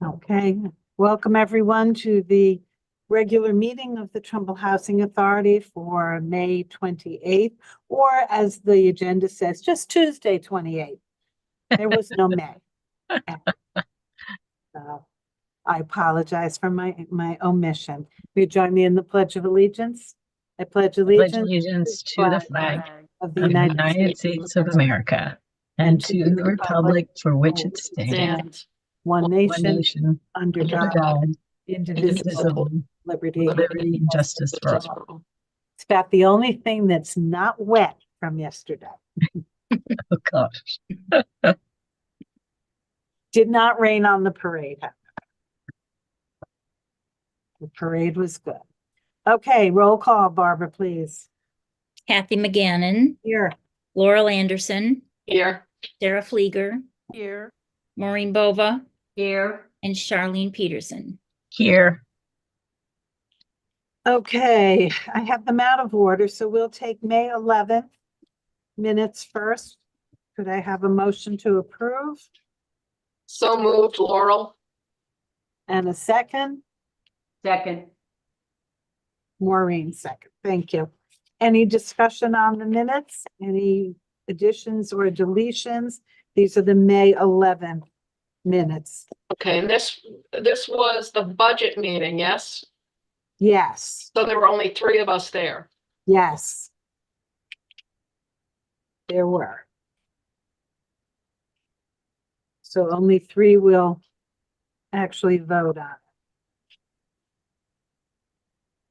Okay, welcome everyone to the regular meeting of the Trumbull Housing Authority for May 28th, or as the agenda says, just Tuesday 28th. There was no May. So I apologize for my omission. Will you join me in the Pledge of Allegiance? I pledge Pledge allegiance allegiance to the flag of the of the United United States of America and to the republic for which it stands, one one nation, nation, under under God, God, indivisible, indivisible, liberty. liberty and justice for all. It's about the only thing that's not wet from yesterday. Oh, gosh. Did not rain on the parade. However. The parade was good. Okay, roll call, Barbara, please. Kathy McGannon, Here. Laurel Anderson, Here. Sarah Flieger, Here. Maureen Bova, Here. and Charlene Peterson. Here. Okay, I have them out of order, so we'll take May 11th minutes first. Could I have a motion to approve? So moved, Laurel. And a second? Second. Maureen, second. Thank you. Any discussion on the minutes? Any additions or deletions? These are the May 11th minutes. Okay, and this was the budget meeting, yes? Yes, So there were only 3 of us there. yes. There were. So only 3 will actually vote on it.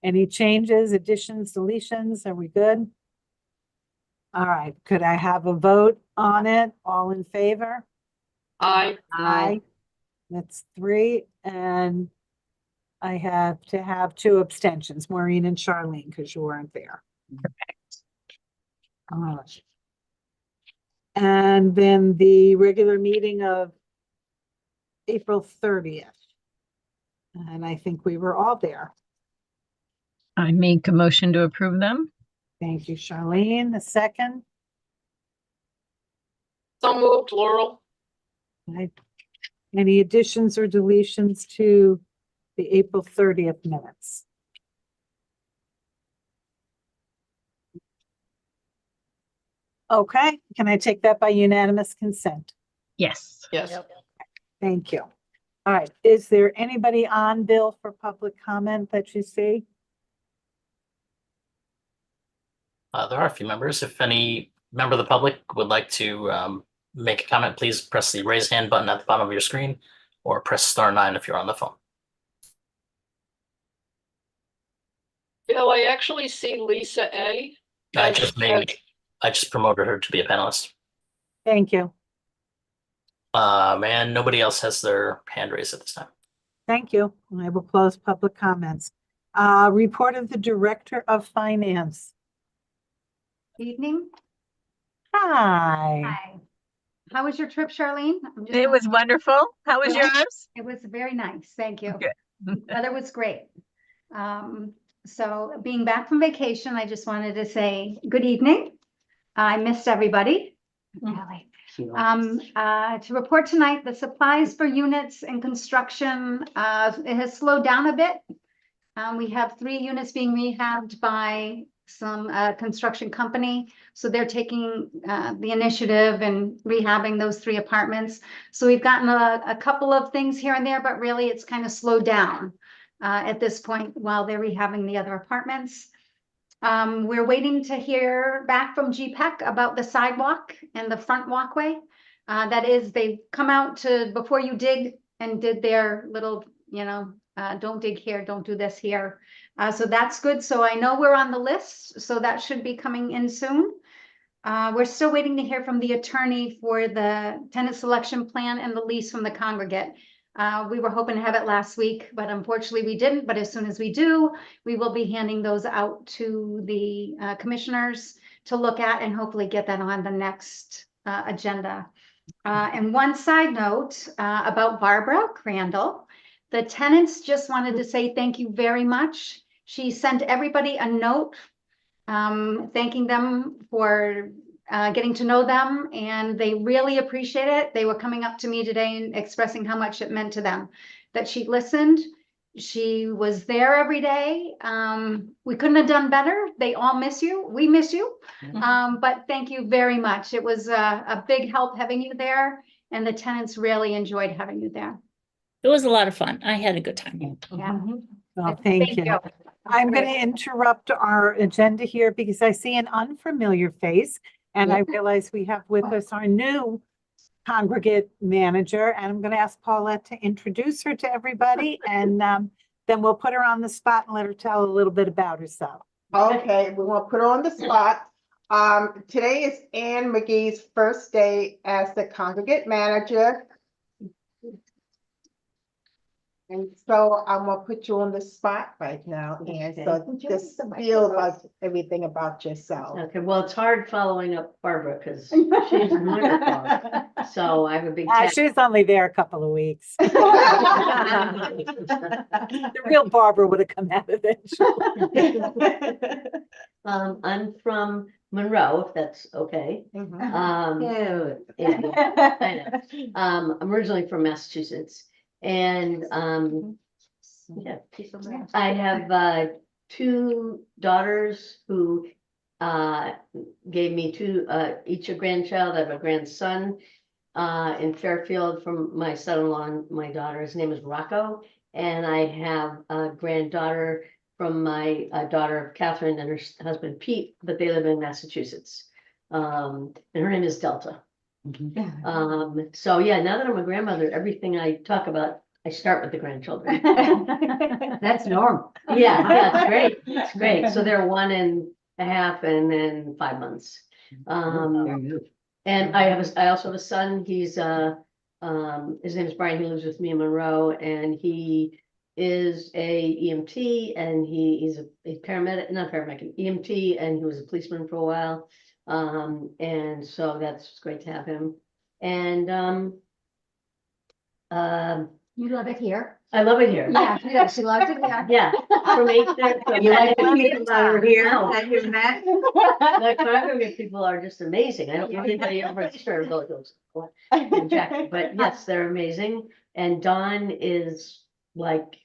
Any changes, additions, deletions? Are we good? All right, could I have a vote on it? All in favor? Aye. That's 3, and I have to have 2 abstentions, Maureen and Charlene, because you weren't there. All right. And then the regular meeting of April 30th. And I think we were all there. I make a motion to approve them. Thank you, Charlene. A second? So moved, Laurel. Right. Any additions or deletions to the April 30th minutes? Okay, can I take that by unanimous consent? Yes. Yes. Thank you. All right, is there anybody on Bill for public comment that you see? There are a few members. If any member of the public would like to make a comment, please press the raise hand button at the bottom of your screen or press *9 if you're on the phone. Bill, I actually see Lisa A. I just promoted her to be a panelist. Thank you. And nobody else has their hand raised at this time. Thank you. I will close public comments. Report of the Director of Finance. Evening. Hi. Hi. How was your trip, Charlene? It was wonderful. How was yours? It was very nice. Thank you. Good. Weather was great. So being back from vacation, I just wanted to say good evening. I missed everybody. Really. To report tonight, the supplies for units and construction, it has slowed down a bit. We have 3 units being rehabbed by some construction company. So they're taking the initiative and rehabbing those 3 apartments. So we've gotten a couple of things here and there, but really it's kind of slowed down at this point while they're rehabbing the other apartments. We're waiting to hear back from GPEC about the sidewalk and the front walkway. That is, they come out to before you dig and did their little, don't dig here, don't do this here. So that's good. So I know we're on the list. So that should be coming in soon. We're still waiting to hear from the attorney for the tenant selection plan and the lease from the congregate. We were hoping to have it last week, but unfortunately we didn't. But as soon as we do, we will be handing those out to the commissioners to look at and hopefully get that on the next agenda. And one side note about Barbara Crandall. The tenants just wanted to say thank you very much. She sent everybody a note thanking them for getting to know them, and they really appreciate it. They were coming up to me today and expressing how much it meant to them. that she listened. She was there every day. We couldn't have done better. They all miss you. We miss you. But thank you very much. It was a big help having you there, and the tenants really enjoyed having you there. It was a lot of fun. I had a good time. Yeah. Well, thank you. I'm going to interrupt our agenda here because I see an unfamiliar face, and I realize we have with us our new congregate manager, and I'm going to ask Paulette to introduce her to everybody, and then we'll put her on the spot and let her tell a little bit about herself. Okay, we want to put her on the spot. Today is Ann McGee's first day as the congregate manager. And so I'm gonna put you on the spot right now, Ann, so just feel about everything about yourself. Okay, well, it's hard following up Barbara because she's wonderful. So I have a big. She was only there a couple of weeks. The real Barbara would have come out eventually. I'm from Monroe, if that's okay. Mhm. Yeah, I know. I'm originally from Massachusetts, and yeah, I have 2 daughters who gave me 2 each a grandchild. I have a grandson in Fairfield from my son-in-law and my daughter. His name is Rocco, and I have a granddaughter from my daughter Catherine and her husband Pete, but they live in Massachusetts. And her name is Delta. So yeah, now that I'm a grandmother, everything I talk about, I start with the grandchildren. That's normal. Yeah, it's great. It's great. So they're 1.5 and then 5 months. And I also have a son. He's his name is Brian. He lives with me in Monroe, and he is a EMT, and he's a paramedic, not paramedic, EMT, and he was a policeman for a while. And so that's great to have him. And You love it here. I love it here. Yeah, she loves it here. Yeah. From 8:30. You like the people that are here that you've met? The congregate people are just amazing. I don't know anybody ever at Stern goes, but yes, they're amazing. And Dawn is like,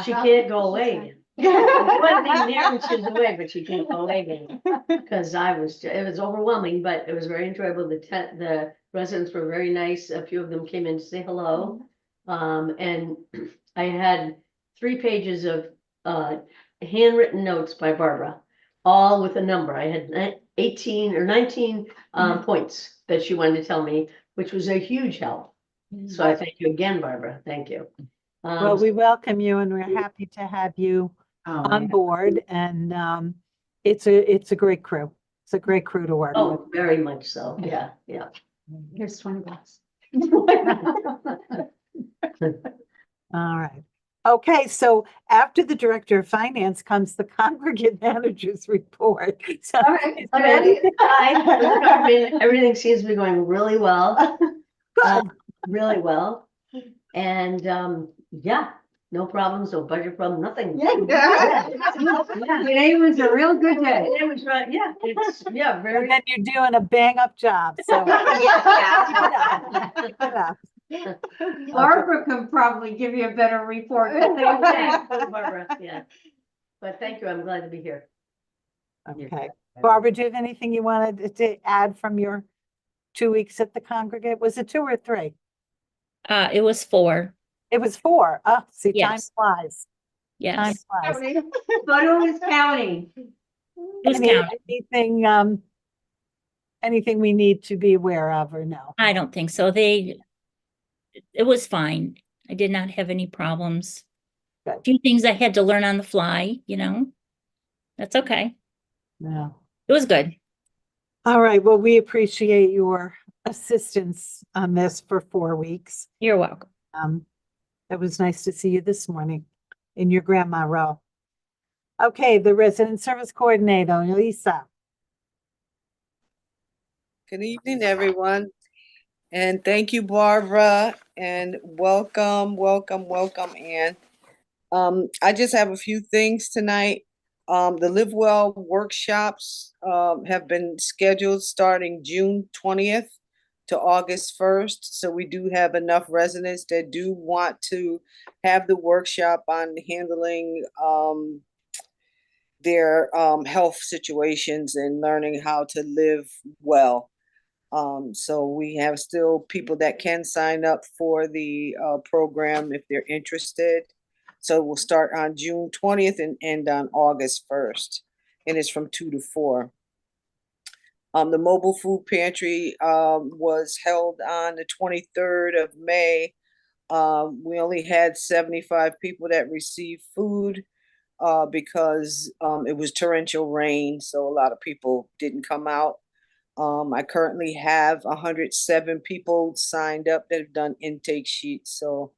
she can't go away. One thing there when she was away, but she can't go away again. Because it was overwhelming, but it was very enjoyable. The residents were very nice. A few of them came in to say hello. And I had 3 pages of handwritten notes by Barbara, all with a number. I had 18 or 19 points that she wanted to tell me, which was a huge help. So I thank you again, Barbara. Thank you. Well, we welcome you, and we're happy to have you on board, and it's a great crew. It's a great crew to work with. Oh, very much so. Yeah, yeah. Here's $20. All right. Okay, so after the Director of Finance comes the Congregate Manager's report. So All right, is there ready? anything- Everything seems to be going really well. Good. Really well. And yeah, no problems, no budget problem, nothing. Today was a real good day. It was right, yeah, it's, yeah, And very. then you're doing a bang-up job, so. Keep it up. Barbara can probably give you a better report. Barbara, yeah. But thank you, I'm glad to be here. Okay. Barbara, do you have anything you wanted to add from your 2 weeks at the Congregate? Was it 2 or 3? It was 4. It was 4. Oh, see, time Yes. flies. Time Yes, flies. But it was counting. it was Any- counted. Anything we need to be aware of or no? I don't think so. It was fine. I did not have any problems. A Good. few things I had to learn on the fly, That's okay. No. It was good. All right. Well, we appreciate your assistance on this for 4 weeks. You're welcome. It was nice to see you this morning in your grandma row. Okay, the Resident Service Coordinator, Lisa. Good evening, everyone. And thank you, Barbara, and welcome, Ann. I just have a few things tonight. The Live Well workshops have been scheduled starting June 20th to August 1st. So we do have enough residents that do want to have the workshop on handling their health situations and learning how to live well. So we have still people that can sign up for the program if they're interested. So we'll start on June 20th and end on August 1st. And it's from 2 to 4. The mobile food pantry was held on the 23rd of May. We only had 75 people that received food because it was torrential rain, so a lot of people didn't come out. I currently have 107 people signed up that have done intake sheets, so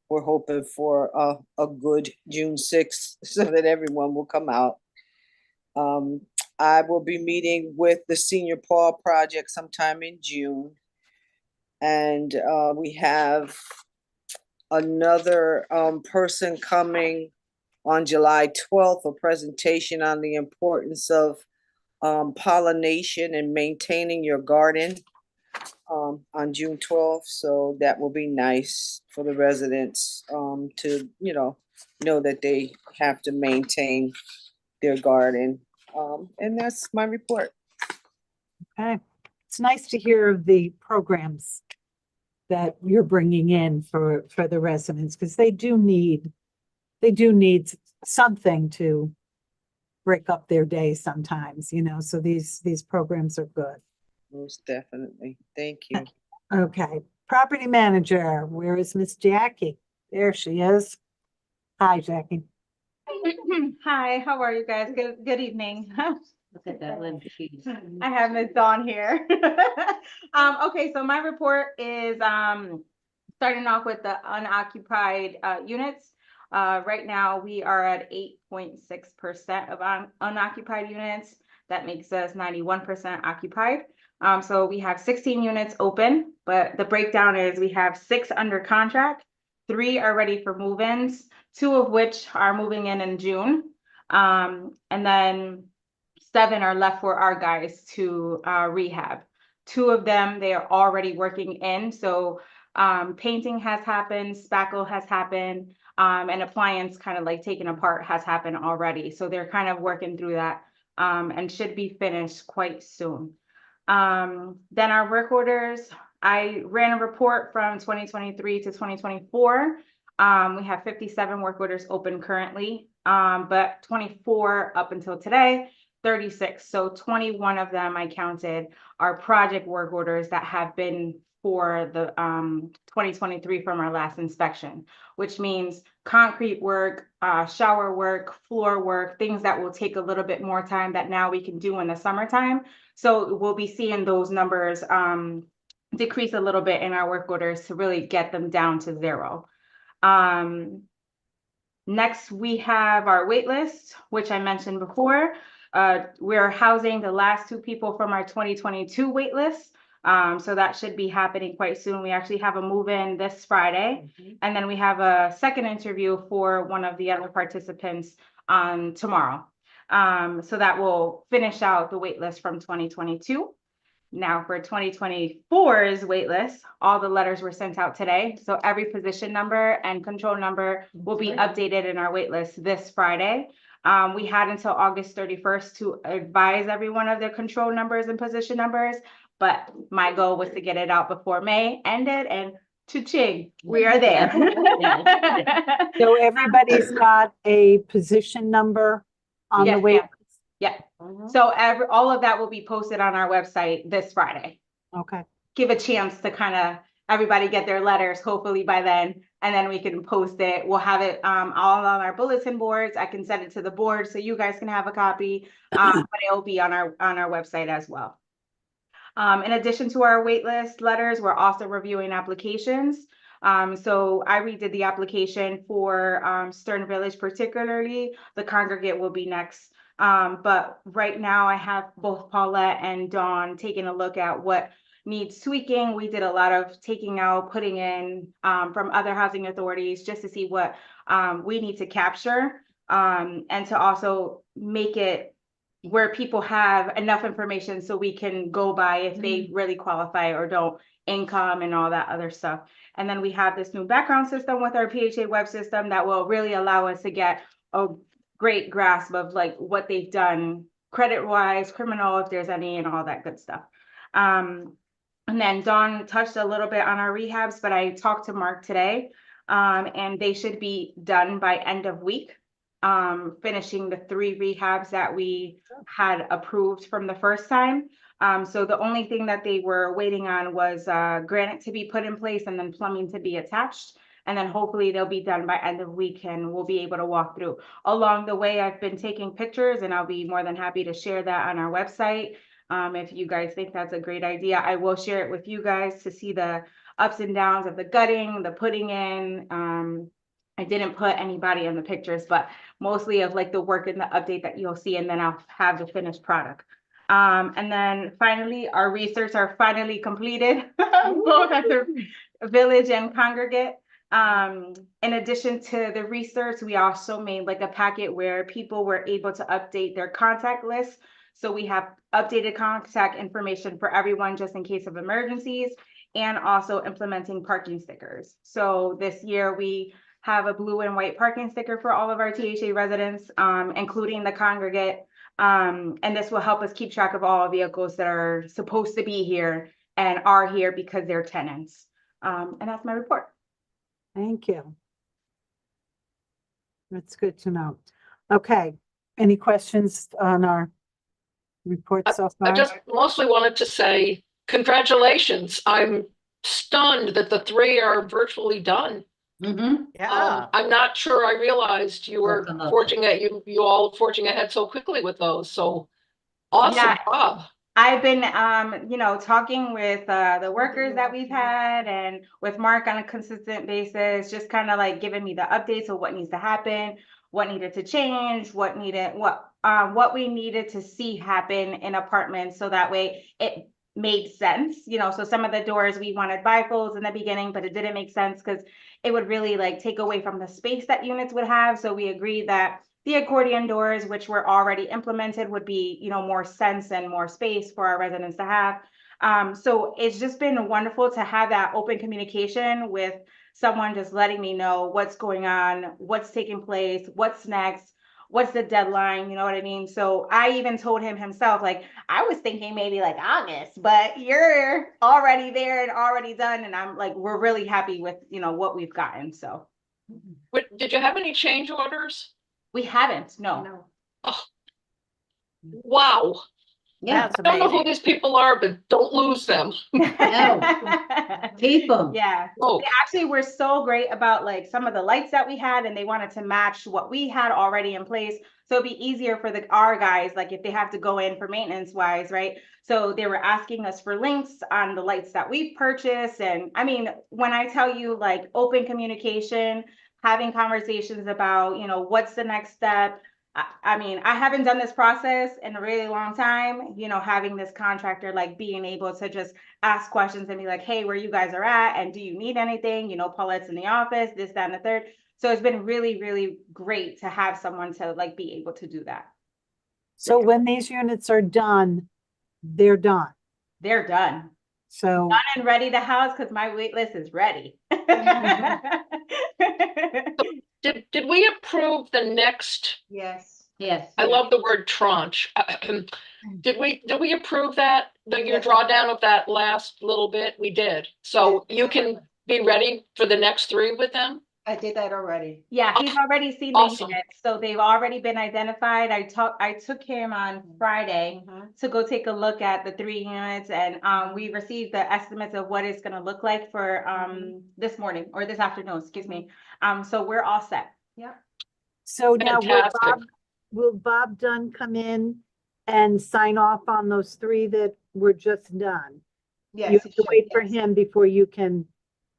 we're hoping for a good June 6th so that everyone will come out. I will be meeting with the Senior Paul Project sometime in June. And we have another person coming on July 12th, a presentation on the importance of pollination and maintaining your garden on June 12th. So that will be nice for the residents to, know that they have to maintain their garden. And that's my report. Okay. It's nice to hear of the programs that you're bringing in for the residents, because they do need something to break up their day sometimes, so these programs are good. Most definitely. Thank you. Okay, property manager, where is Miss Jackie? There she is. Hi, Jackie. Hi, how are you guys? Good evening. Look at that limp cheese. I have Miss Dawn here. Okay, so my report is starting off with the unoccupied units. Right now we are at 8.6% of unoccupied units. That makes us 91% occupied. So we have 16 units open, but the breakdown is we have 6 under contract, 3 are ready for move-ins, 2 of which are moving in June. And then 7 are left for our guys to rehab. 2 of them, they are already working in. So painting has happened, spackle has happened, and appliance kind of like taken apart has happened already. So they're kind of working through that and should be finished quite soon. Then our work orders, I ran a report from 2023 to 2024. We have 57 work orders open currently, but 24 up until today, 36. So 21 of them I counted are project work orders that have been for the 2023 from our last inspection, which means concrete work, shower work, floor work, things that will take a little bit more time that now we can do in the summertime. So we'll be seeing those numbers decrease a little bit in our work orders to really get them down to 0. Next, we have our wait list, which I mentioned before. We're housing the last 2 people from our 2022 wait list. So that should be happening quite soon. We actually have a move-in this Friday. And then we have a second interview for one of the other participants tomorrow. So that will finish out the wait list from 2022. Now for 2024's wait list, all the letters were sent out today. So every position number and control number will be updated in our wait list this Friday. We had until August 31st to advise everyone of their control numbers and position numbers, but my goal was to get it out before May ended, and cha-ching, we are there. So everybody's got a position number on the Yes, wait. ma'am. Yeah. So all of that will be posted on our website this Friday. Okay. Give a chance to kind of everybody get their letters, hopefully by then, and then we can post it. We'll have it all on our bulletin boards. I can send it to the board so you guys can have a copy, but it'll be on our website as well. In addition to our waitlist letters, we're also reviewing applications. So I redid the application for Stern Village, particularly. The congregate will be next. But right now I have both Paulette and Dawn taking a look at what needs tweaking. We did a lot of taking out, putting in from other housing authorities just to see what we need to capture and to also make it where people have enough information so we can go by if they really qualify or don't, income and all that other stuff. And then we have this new background system with our PHA web system that will really allow us to get a great grasp of like what they've done credit wise, criminal, if there's any, and all that good stuff. And then Dawn touched a little bit on our rehabs, but I talked to Mark today, and they should be done by end of week, finishing the 3 rehabs that we had approved from the first time. So the only thing that they were waiting on was granite to be put in place and then plumbing to be attached. And then hopefully they'll be done by end of week and we'll be able to walk through. Along the way, I've been taking pictures and I'll be more than happy to share that on our website. If you guys think that's a great idea, I will share it with you guys to see the ups and downs of the gutting, the putting in. I didn't put anybody in the pictures, but mostly of like the work and the update that you'll see, and then I'll have the finished product. And then finally, our research are finally completed, both at the village and congregate. In addition to the research, we also made like a packet where people were able to update their contact list. So we have updated contact information for everyone just in case of emergencies, and also implementing parking stickers. So this year we have a blue and white parking sticker for all of our THA residents, including the congregate. And this will help us keep track of all vehicles that are supposed to be here and are here because they're tenants. And that's my report. Thank you. That's good to know. Okay, any questions on our report so I far? just mostly wanted to say congratulations. I'm stunned that the 3 are virtually done. Yeah. I'm not sure I realized you were Welcome up. forging it, you all forging ahead so quickly with those. So awesome Yeah. job. I've been, talking with the workers that we've had and with Mark on a consistent basis, just kind of like giving me the updates of what needs to happen, what needed to change, what we needed to see happen in apartments, so that way it made sense. So some of the doors we wanted bifolds in the beginning, but it didn't make sense because it would really like take away from the space that units would have. So we agreed that the accordion doors, which were already implemented, would be, more sense and more space for our residents to have. So it's just been wonderful to have that open communication with someone just letting me know what's going on, what's taking place, what's next, what's the deadline, you know what I mean? So I even told him himself, like, I was thinking maybe like August, but you're already there and already done. And I'm like, we're really happy with, what we've gotten, so. Did you have any change orders? We haven't, no. Oh, wow. Yeah. I don't know who these people are, but don't lose them. Keep them. Yeah. Oh, They actually were so great about like some of the lights that we had, and they wanted to match what we had already in place. So it'd be easier for our guys, like if they have to go in for maintenance wise, right? So they were asking us for links on the lights that we've purchased. And I mean, when I tell you like open communication, having conversations about, what's the next step. I mean, I haven't done this process in a really long time, having this contractor, like being able to just ask questions and be like, hey, where you guys are at, and do you need anything? Paulette's in the office, this, that, and the third. So it's been really, really great to have someone to like be able to do that. So when these units are done, they're done. They're done. So Done and ready to house because my wait list is ready. did we approve the next? Yes. Yes. I love the word tranche. Did we approve that, your drawdown of that last little bit? We did. So you can be ready for the next 3 with them? I did that already. Yeah, he's already seen Awesome. the units, so they've already been identified. I took him on Friday to go take a look at the 3 units, and we received the estimates of what it's gonna look like for this morning or this afternoon, excuse me. So we're all set. Yeah. So now Fantastic. will Bob Dunn come in and sign off on those 3 that were just done? Yes. You have it to should, wait for yes. him before you can.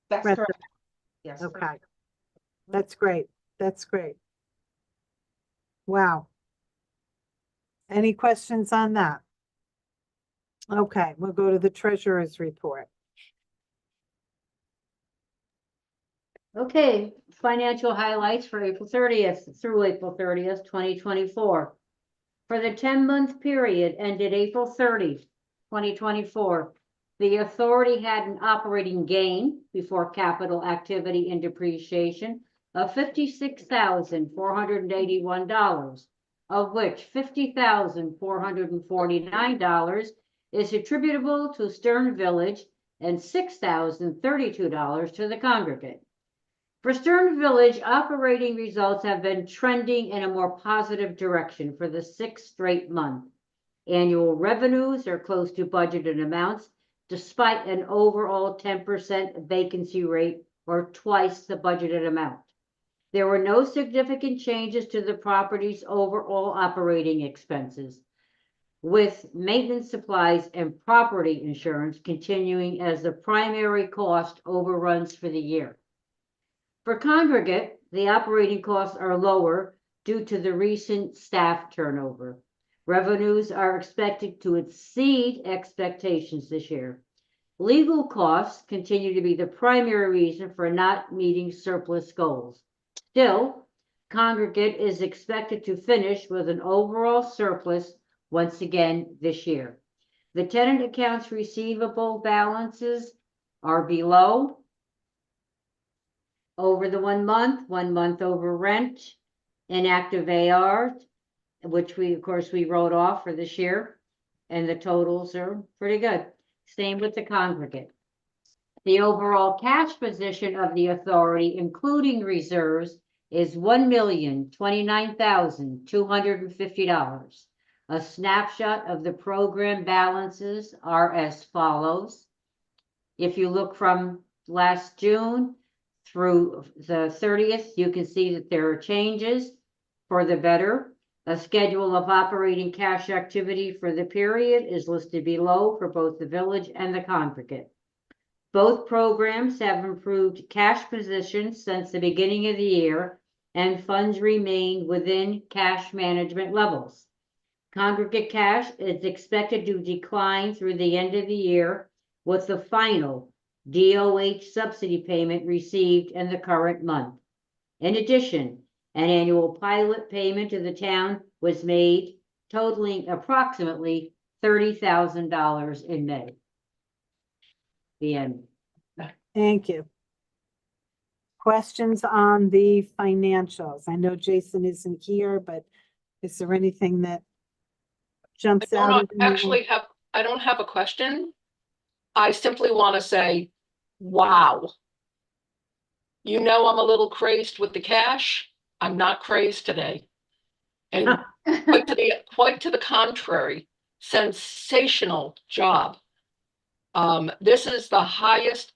That's rent correct. Yes. them. Okay. That's great. That's great. Wow. Any questions on that? Okay, we'll go to the treasurer's report. Okay, financial highlights for April 30th through April 30th, 2024. For the 10-month period ended April 30, 2024, the authority had an operating gain before capital activity and depreciation of $56,481, of which $50,449 is attributable to Stern Village and $6,032 to the congregate. For Stern Village, operating results have been trending in a more positive direction for the 6th straight month. Annual revenues are close to budgeted amounts, despite an overall 10% vacancy rate, or twice the budgeted amount. There were no significant changes to the property's overall operating expenses, with maintenance supplies and property insurance continuing as the primary cost overruns for the year. For congregate, the operating costs are lower due to the recent staff turnover. Revenues are expected to exceed expectations this year. Legal costs continue to be the primary reason for not meeting surplus goals. Still, congregate is expected to finish with an overall surplus once again this year. The tenant accounts receivable balances are below over the 1 month over rent, inactive AR, which we, of course, we wrote off for this year, and the totals are pretty good. Same with the congregate. The overall cash position of the authority, including reserves, is $1,029,250. A snapshot of the program balances are as follows. If you look from last June through the 30th, you can see that there are changes for the better. A schedule of operating cash activity for the period is listed below for both the village and the congregate. Both programs have improved cash positions since the beginning of the year, and funds remain within cash management levels. Congregate cash is expected to decline through the end of the year, with the final DOH subsidy payment received in the current month. In addition, an annual pilot payment to the town was made, totaling approximately $30,000 in May. The end. Thank you. Questions on the financials? I know Jason isn't here, but is there anything that jumps I out? don't at anyone? actually have, I don't have a question. I simply want to say, wow. You know, I'm a little crazed with the cash. I'm not crazed today. And quite to the contrary, sensational job. This is the highest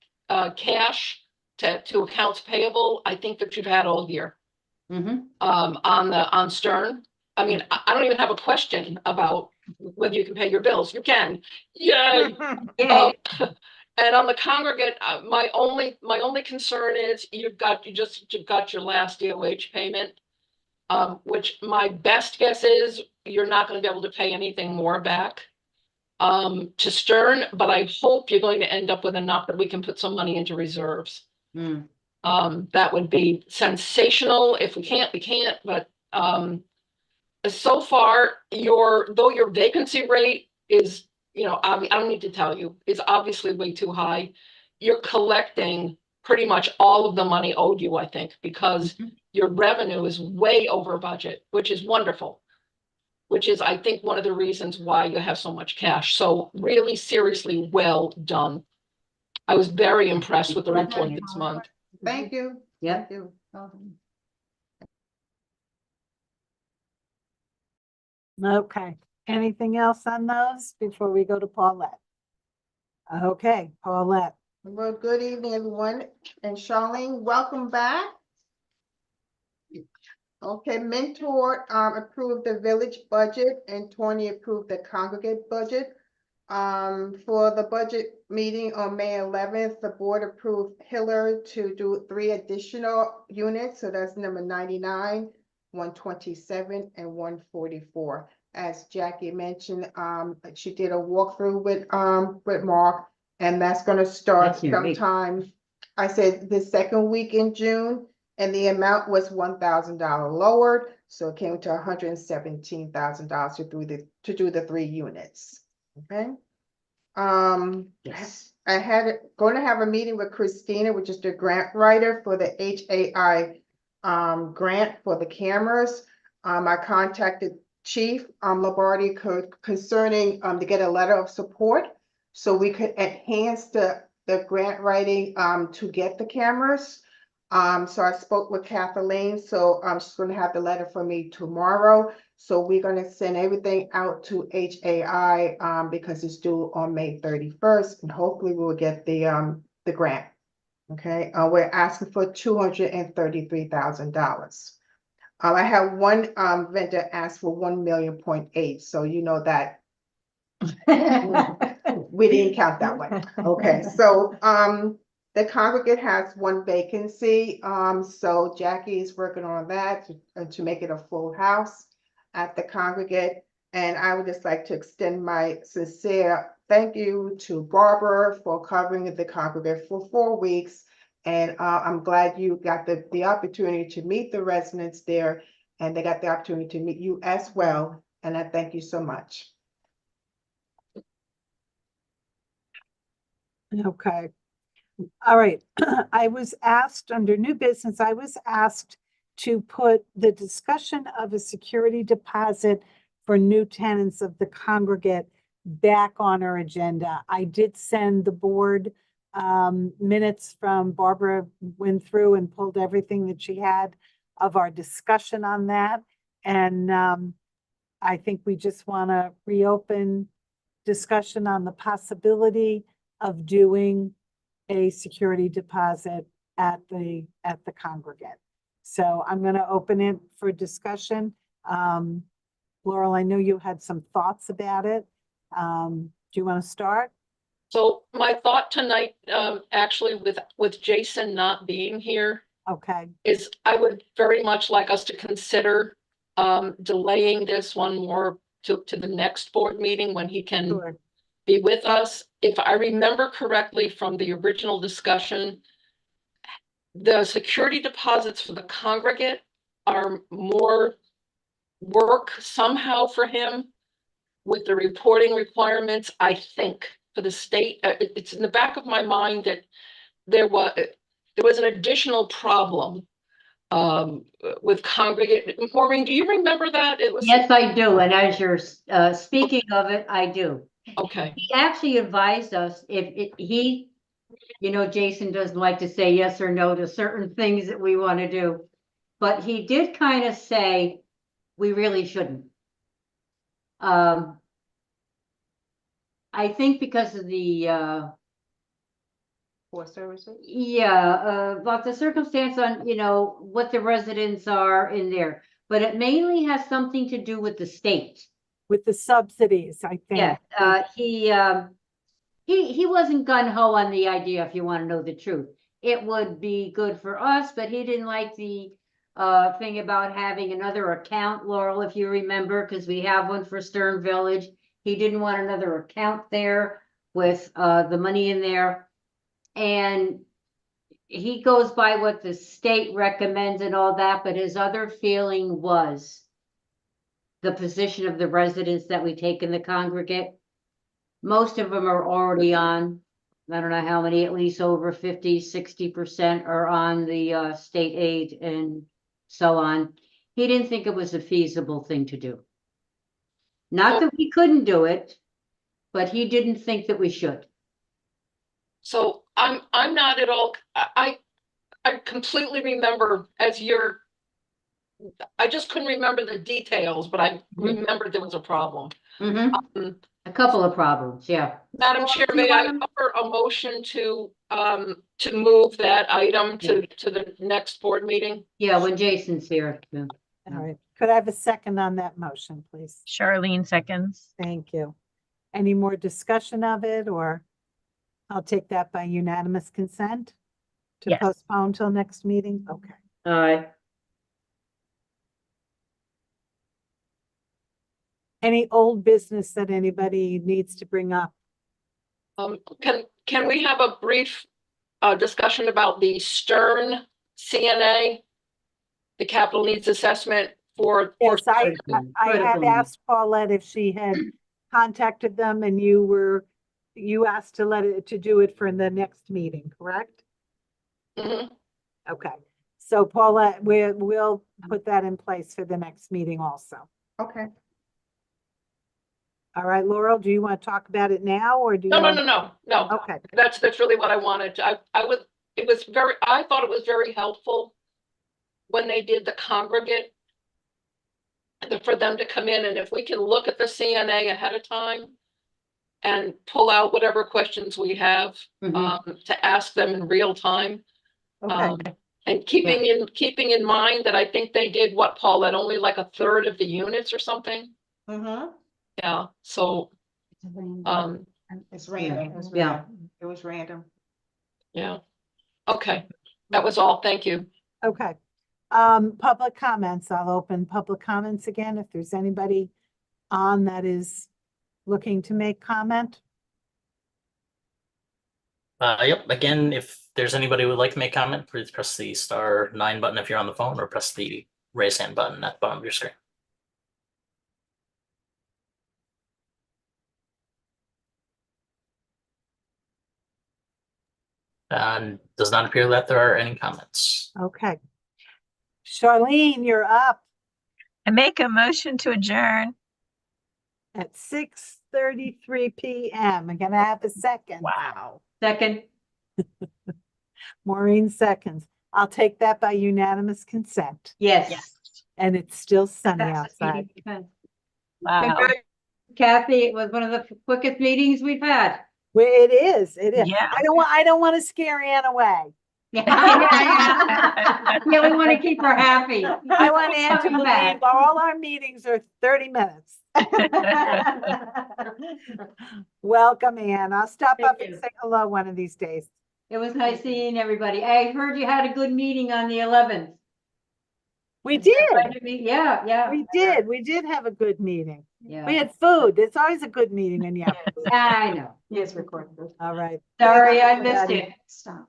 cash to accounts payable I think that you've had all year. On Stern. I mean, I don't even have a question about whether you can pay your bills. You can. Yay! And on the congregate, my only concern is you just got your last DOH payment, which my best guess is you're not going to be able to pay anything more back to Stern, but I hope you're going to end up with enough that we can put some money into reserves. That would be sensational. If we can't, we can't. But so far, though your vacancy rate is, you know, I don't need to tell you, is obviously way too high. You're collecting pretty much all of the money owed you, I think, because your revenue is way over budget, which is wonderful. Which is, I think, one of the reasons why you have so much cash. So really, seriously, well done. I was very impressed with the report this month. Thank you. Yeah. Thank you. Okay, anything else on those before we go to Paulette? Okay, Paulette. Well, good evening, everyone. And Charlene, welcome back. Okay, Mentor approved the village budget and 20 approved the congregate budget. For the budget meeting on May 11th, the board approved Hiller to do 3 additional units. So that's number 99, 127, and 144. As Jackie mentioned, she did a walkthrough with Mark, and that's going to start sometime. I said the second week in June. and the amount was $1,000 lowered, so it came to $117,000 to do the 3 units. Okay. Yes. Going to have a meeting with Christina, which is the grant writer for the HAI grant for the cameras. I contacted Chief Labardi concerning to get a letter of support so we could enhance the grant writing to get the cameras. So I spoke with Kathleen, so she's going to have the letter for me tomorrow. So we're going to send everything out to HAI because it's due on May 31st, and hopefully we will get the grant. Okay, we're asking for $233,000. I have one vendor ask for 1.8 million, so you know that we didn't count that one. Okay, so the congregate has 1 vacancy. So Jackie is working on that to make it a full house at the congregate. And I would just like to extend my sincere thank you to Barbara for covering the congregate for 4 weeks. And I'm glad you got the opportunity to meet the residents there, and they got the opportunity to meet you as well. And I thank you so much. Okay. All right. I was asked under new business, I was asked to put the discussion of a security deposit for new tenants of the congregate back on our agenda. I did send the board minutes from Barbara, went through and pulled everything that she had of our discussion on that. And I think we just want to reopen discussion on the possibility of doing a security deposit at the congregate. So I'm going to open it for discussion. Laurel, I know you had some thoughts about it. Do you want to start? So my thought tonight, actually with Jason not being here, Okay. is I would very much like us to consider delaying this one more to the next board meeting when he can Sure. be with us. If I remember correctly from the original discussion, the security deposits for the congregate are more work somehow for him with the reporting requirements, I think, for the state. It's in the back of my mind that there was an additional problem with congregate. Maureen, do you remember that? It was. Yes, I do. And as you're speaking of it, I do. Okay. He actually advised us he, Jason doesn't like to say yes or no to certain things that we want to do, but he did kind of say we really shouldn't. I think because of the For services? about the circumstance on, what the residents are in there, but it mainly has something to do with the state. With the subsidies, I think. Yeah, he wasn't gung-ho on the idea, if you want to know the truth. It would be good for us, but he didn't like the thing about having another account, Laurel, if you remember, because we have one for Stern Village. He didn't want another account there with the money in there. And he goes by what the state recommends and all that, but his other feeling was the position of the residents that we take in the congregate. Most of them are already on, I don't know how many, at least over 50, 60% are on the state aid and so on. He didn't think it was a feasible thing to do. Not that we couldn't do it, but he didn't think that we should. So I'm not at all, I completely remember I just couldn't remember the details, but I remembered there was a problem. A couple of problems, yeah. Madam Chair, may I offer a motion to move that item to the next board meeting? Yeah, when Jason's here. Yeah. All right. Could I have a second on that motion, please? Charlene seconds. Thank you. Any more discussion of it, or I'll take that by unanimous consent to Yes. postpone till next meeting? Okay. All right. Any old business that anybody needs to bring up? Can we have a brief discussion about the Stern CNA the capital needs assessment for. Yes, I had Critical. asked Paulette if she had contacted them and you asked to do it for the next meeting, correct? Mhm. Okay, so Paulette, we'll put that in place for the next meeting also. Okay. All right, Laurel, do you want to talk about it now or do you? No, want- no. Okay, That's really what I wanted. I thought it was very helpful when they did the congregate for them to come in, and if we can look at the CNA ahead of time and pull out whatever questions we have to ask them in real time. okay, And keeping in mind that I think they did what, Paul, at only like a third of the units or something. Mm-hmm. Yeah, so It's random. Yeah. It was random. yeah. Okay, that was all. Thank you. okay. Public comments, I'll open public comments again if there's anybody on that is looking to make comment. Yep, again, if there's anybody who would like to make comment, please press the *9 button if you're on the phone, or press the raise hand button at the bottom of your screen. And does not appear that there are any comments. Okay. Charlene, you're up I make a motion to adjourn. at 6:33 PM. I'm gonna have a second. Wow. Second. Maureen seconds. I'll take that by unanimous consent. Yes. Yes. And it's still sunny outside. Wow. Congrats, Kathy, it was one of the quickest meetings we've had. Well, it is. Yeah. I don't want to scare Ann away. Yeah, we want to keep her happy. I want Ann to Coming believe back. all our meetings are 30 minutes. Welcome, Ann. I'll stop Thank up and you. say hello one of these days. It was nice seeing everybody. I heard you had a good meeting on the 11th. We did. Yeah. We did have a good meeting. Yeah. We had food. It's always a good meeting when you have food. I know. Yes, recorded. All right. Sorry, I Thanks, missed everybody. it. Stop.